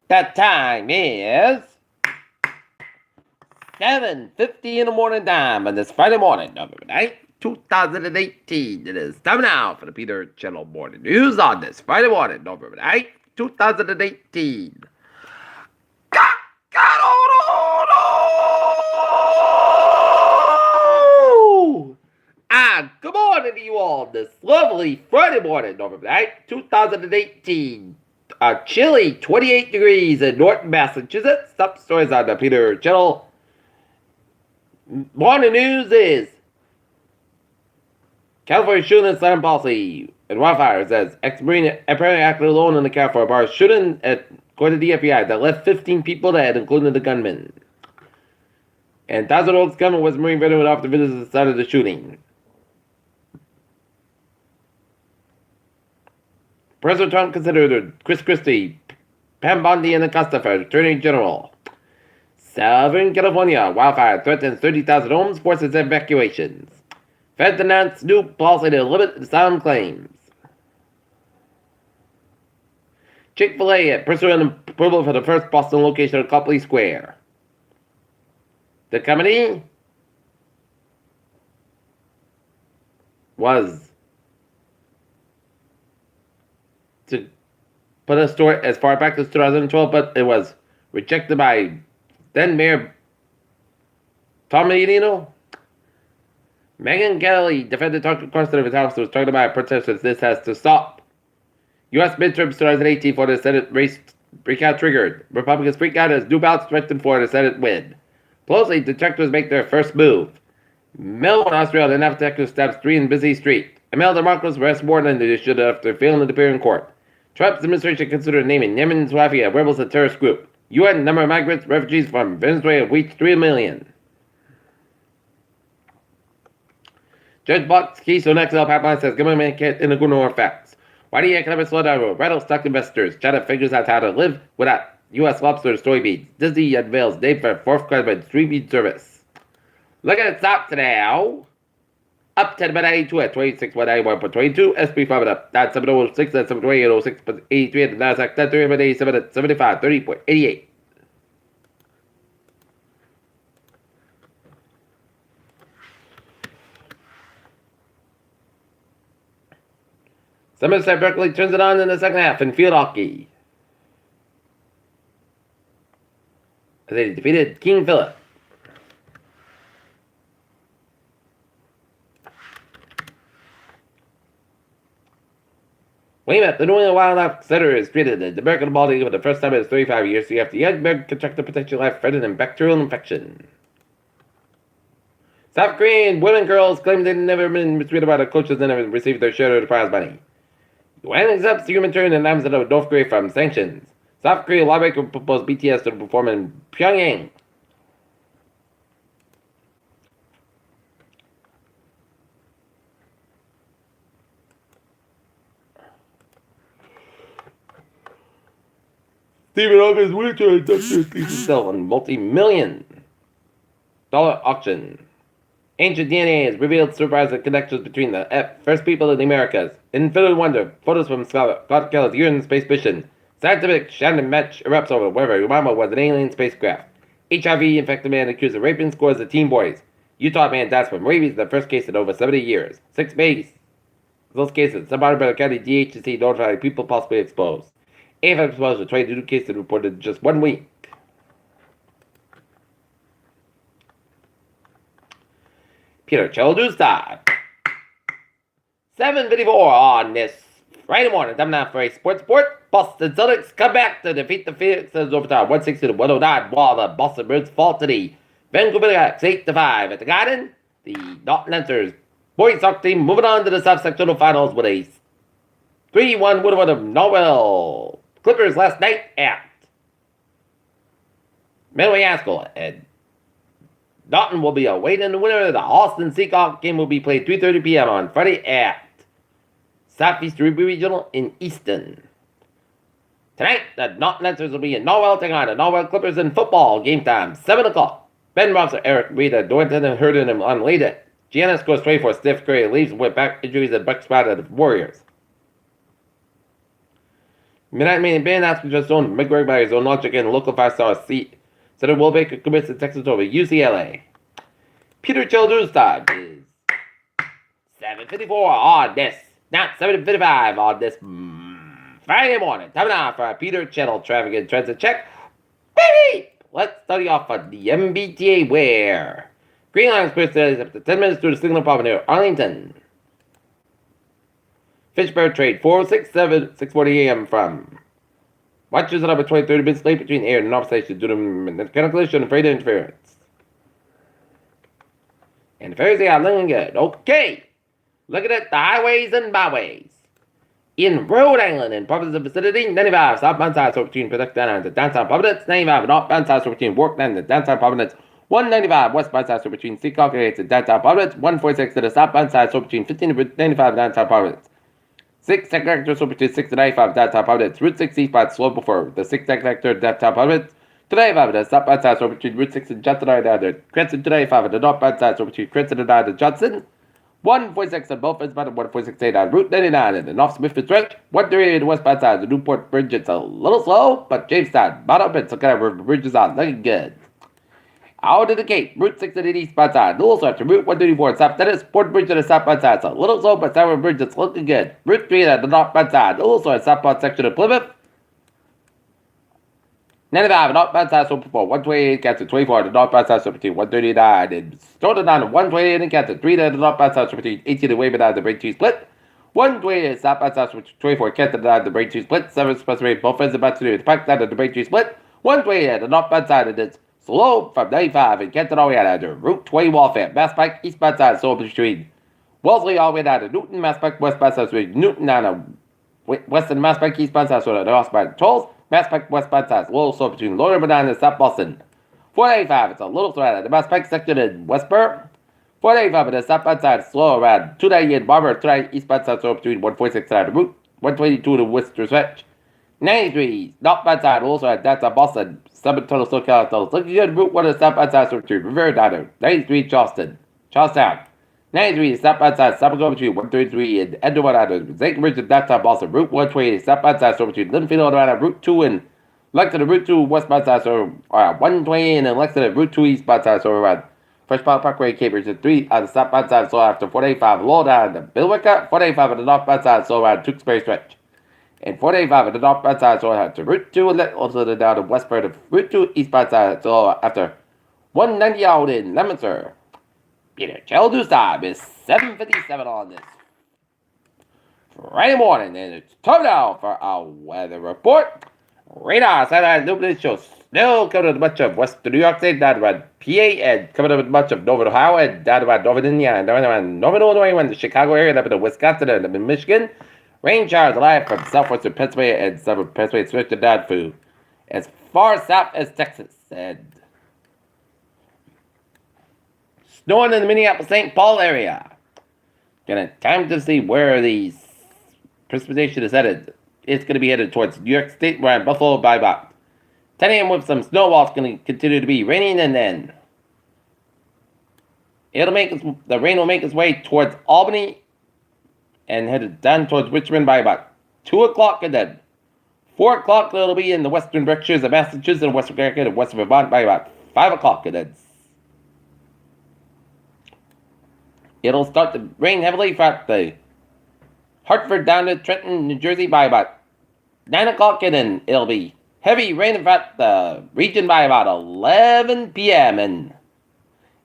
The time is 7:50 in the morning time on this Friday morning, November 9th, 2018. It is time now for the Peter Channel Morning News on this Friday morning, November 9th, 2018. Good morning to you all this lovely Friday morning, November 9th, 2018. A chilly 28 degrees in Norton, Massachusetts. Top stories on the Peter Channel Morning News is California shooting and slam policy and wildfire says ex-Marine apparently acted alone in the car for a bar shooting at, according to the FBI, that left 15 people dead, including the gunman. And Thousand Oaks gunman was a Marine veteran after visitors at the site of the shooting. President Trump considered Chris Christie, Pam Bondi, and Acosta for Attorney General. Southern California wildfire threatens 30,000 homes, forces evacuations. Fed announced new policy to limit sound claims. Chick-fil-A at pursuing approval for the first Boston location at Copley Square. The company was to put a store as far back as 2012, but it was rejected by then Mayor Tom Medino. Megyn Kelly defended Tucker Carlson of his house was talking about protesters. This has to stop. U.S. midterms 2018 for the Senate race breakout triggered. Republicans freak out as new ballots threatened for the Senate win. Pelosi detectives make their first move. Melbourne, Australia, then after detectives stabs 3 in busy street. Imelda Marcos arrests warrant issued after failing to appear in court. Trump's administration considered naming Yemen's Houthi rebels a terrorist group. UN number of migrants, refugees from Venezuela reached 3 million. Judge Buck's Keystone XL pipeline says government can't ignore facts. Why do economic slowdown will rattle stock investors? China figures out how to live without U.S. lobster soybeans. Disney unveils name for fourth government streaming service. Look at the stock today. Up 10.82 at 26.91.22. SP 5 up. That's 706 at 728.06.83 at the Nasdaq. That's 387 at 75. 30.88. Somerset Berkeley turns it on in the second half in field hockey. They defeated King Philip. Weymouth, the New England Wildlife Center is treated the American bald eagle for the first time in its 35 years, so you have the young bird contracted potential life-threatening and bacterial infection. South Korean women girls claim they've never been mistreated by their coaches and never received their share of the prize money. UN accepts the humanitarian announcement of North Korea from sanctions. South Korea lawmaker proposed BTS to perform in Pyongyang. Stephen Hawking's wheelchair inductor sell on multi-million dollar auction. Ancient DNA has revealed surprising connections between the first people in the Americas. Infinite wonder, photos from Scott Kelly's year in space mission. Scientific Shannon match erupts over whether your mama was an alien spacecraft. HIV-infected man accused of raping scores of teen boys. Utah man dies from rabies, the first case in over 70 years. 6 babies. Those cases, some Barbara County DHC notified people possibly exposed. AFM exposure, 22 cases reported in just 1 week. Peter Channel News Time. 7:54 on this Friday morning. Time now for a sports report. Boston Celtics come back to defeat the Phoenix Suns overtime 160-109, while the Boston Bruins fall to the Vancouver Canucks 8-5 at the Garden. The Norton Lancers boys soccer team moving on to the sub-sectional finals with a 3-1 win over the Norwell Clippers last night at Midway Haskell, and Norton will be awaiting the winner of the Austin Seahawks game. Will be played 3:30 p.m. on Friday at Southeast Regional in Easton. Tonight, the Norton Lancers will be in Norwell taking on the Norwell Clippers in football. Game time 7 o'clock. Ben Robson, Eric Reed, Dorrington, and Hurden him on later. Giannis scores 24. Steph Curry leaves with back injuries and back spot of the Warriors. Midnight Main Ben asked just zone McGregor by his own logic and local 5-star seat. Senator Wolbeck commits to Texas over UCLA. Peter Childrew's is 7:54 on this, not 7:55 on this Friday morning. Time now for Peter Channel Traffic and Transit Check. Baby! Let's study off on the MBTA where Green Line Express is up to 10 minutes through the signal problem near Arlington. Fishburne Trade 6:40 a.m. from Watches it up at 30 minutes late between air and north station due to mechanical collision and freight interference. And Thursday I'm looking good. Okay. Looking at the highways and byways. In Rhode Island and Providence vicinity, 95 southbound side so between Production and the downtown Providence, 95 northbound side so between Workland and the downtown Providence, 195 westbound side so between Seacock and the downtown Providence, 146 to the southbound side so between 15 and 95 downtown Providence. 6 sector so between 6 and 95 downtown Providence, Route 6 eastbound slow before the 6 sector downtown Providence, 295 the southbound side so between Route 6 and Johnson down the Crescent 295 the northbound side so between Crescent and down the Johnson, 146 on both ends, 146 on Route 99 and the North Smith Stretch, 138 on the westbound side the Newport Bridge. It's a little slow, but Jamestown, bottom and Sakana River Bridge is on, looking good. Out of the Cape, Route 6 and the eastbound side, little slow to Route 134 South Dennis, Port Bridge to the southbound side, so a little slow, but Sour Bridge is looking good. Route 3 at the northbound side, little slow southbound section of Plymouth. 95 northbound side so before 128 gets to 24 the northbound side so between 139 and started down to 128 and gets to 3 to the northbound side so between 18 and way down the break 2 split. 128 southbound side so between 24 gets to the break 2 split. 7 expressway both ends about to do the pack down to the break 2 split. 128 the northbound side and it's slow from 95 and gets it all the way down to Route 20 Walfare. Mass Pike eastbound side so between Wellesley all the way down to Newton. Mass Pike westbound side so between Newton down to western Mass Pike eastbound side so the northbound tolls. Mass Pike westbound side, a little slow between Lower Medina and South Boston. 485, it's a little slow at the Mass Pike section in Westboro. 485 at the southbound side, slow around 290 in Barber, 290 eastbound side, slow between 146 and the Route, 122 to Worcester Stretch. 93, northbound side, also at downtown Boston, 7 total slow characters. Looking good, Route 1 to southbound side, slow between Rivera Diner, 93 Charlestown. 93 southbound side, southbound go between 133 and Edward Island, Zake Ridge and downtown Boston, Route 120 southbound side, so between Linfield and Route 2 and Lexington, Route 2 westbound side, so 120 and then Lexington, Route 2 eastbound side, so around Fresh Parkway, Cambridge, and 3 on the southbound side, so after 485, low down to Billwicker, 485 on the northbound side, so around Tewksbury Stretch, and 485 on the northbound side, so after Route 2 and also down to Westbury, Route 2 eastbound side, so after 190 out in Leominster. Peter Childrew's time is 7:57 on this Friday morning, and it's time now for our weather report. Radar satellite illuminated shows snow coming to much of western New York State, down around PA, and coming to much of Northern Ohio, and down around Northern Indiana, and down around Northern Illinois, and the Chicago area, and up into Wisconsin, and up in Michigan. Rain showers alive from southwestern Pennsylvania and southern Pennsylvania, stretching down through as far south as Texas, and snowing in the Minneapolis-St. Paul area. Gonna time to see where the precipitation is headed. It's gonna be headed towards New York State, where in Buffalo by about 10 a.m. with some snow while it's gonna continue to be raining, and then the rain will make its way towards Albany and headed down towards Richmond by about 2 o'clock, and then 4 o'clock it'll be in the western Berkshires of Massachusetts and western Connecticut and western Vermont by about 5 o'clock, and then it'll start to rain heavily from the Hartford down to Trenton, New Jersey by about 9 o'clock, and then it'll be heavy rain from the region by about 11 p.m. and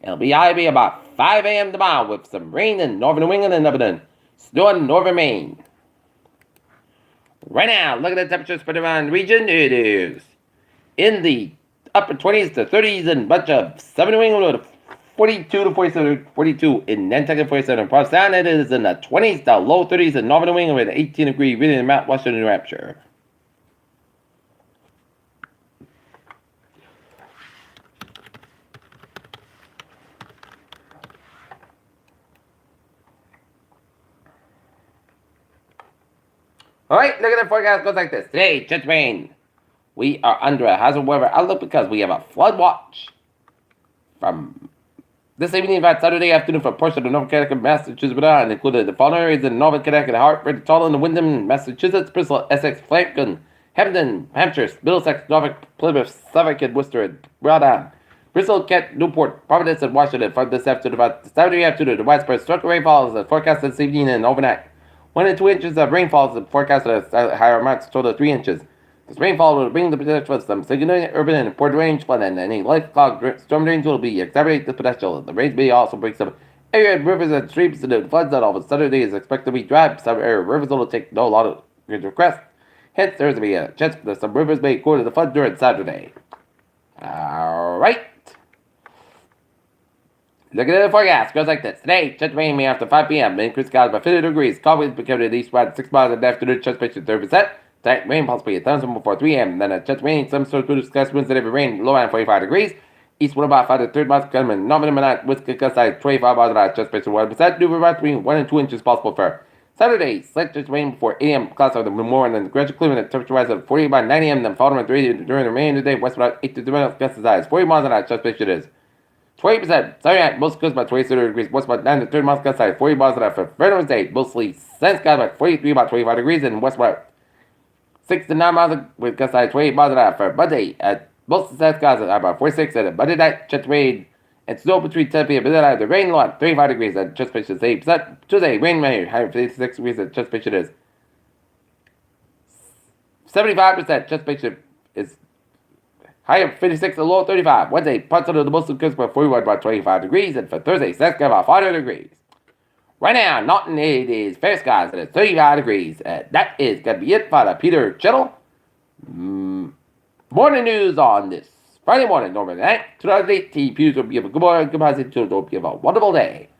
it'll be about 5 a.m. tomorrow with some rain in northern New England and up in snow in northern Maine. Right now, look at the temperature spread around the region. It is in the upper 20s to 30s in much of southern New England, 42 to 47, 42 in Nantucket, 47 in Provincetown. It is in the 20s to low 30s in northern New England with 18-degree reading in Mount Western New Hampshire. Alright, look at the forecast. It goes like this. Today, just rain. We are under a hazard weather outlook because we have a flood watch from this evening, about Saturday afternoon, for portions of Northern Connecticut, Massachusetts, including the following areas in Northern Connecticut: Hartford, Tolland, Wyndham, Massachusetts, Bristol, Essex, Franklin, Hampton, Hampshire, Middlesex, Norfolk, Plymouth, Suffolk, and Worcester, and Rhode Bristol, Kent, Newport, Providence, and Washington from this afternoon about Saturday afternoon. The widespread structural rainfall is forecasted this evening and overnight. 1 and 2 inches of rainfall is forecasted at higher amounts, total 3 inches. This rainfall will bring the potential of some significant urban and port range flood, and any light cloud storm drains will be exacerbate the potential. The rains may also bring some area rivers and streams into floods that all of Saturday is expected to be dry. Some area rivers will take no lot of request. Hence, there is to be a chance that some rivers may go to the flood during Saturday. Alright. Looking at the forecast, goes like this. Today, chance rain may after 5 p.m. Increased skies by 50 degrees. Cold winds becoming at least about 6 miles in the afternoon. Chance pressure 30%. Tonight, rain possibly a thunderstorm before 3 a.m. Then a chance rain. Some sort of good skies winds that every rain. Low around 45 degrees. East wind about 5 to 30 miles. Coming. Northern wind gust size 25 miles an hour. Chance pressure 1%. New river between 1 and 2 inches possible for Saturday. Slight chance rain before 8 a.m. Clouds over the morning. Then gradual clearing. Temperature rise of 48 by 9 a.m. Then following 3 during the rain today. West about 8 to 2 miles. Gust size 40 miles an hour. Chance pressure is 20%. Saturday night, most coast about 27 degrees. West about 9 to 30 miles gust size 40 miles an hour. For Wednesday, mostly sun sky about 43 about 25 degrees. And west about 6 to 9 miles with gust size 28 miles an hour. For Monday, at most of the sun skies about 46. And Monday night, chance rain and snow between 10 p.m. and midnight. The rain low at 35 degrees. And chance pressure is 8%. Tuesday, rain may high 56 degrees. And chance pressure is 75%. Chance pressure is high of 56 and low 35. Wednesday, parts of the most of the coast about 41 about 25 degrees. And for Thursday, sun's about 40 degrees. Right now, Norton, it is fair skies and it's 35 degrees. And that is going to be it for the Peter Chittle morning news on this Friday morning, November 9th, 2018. Peter will be a good morning, good morning, to you have a wonderful day.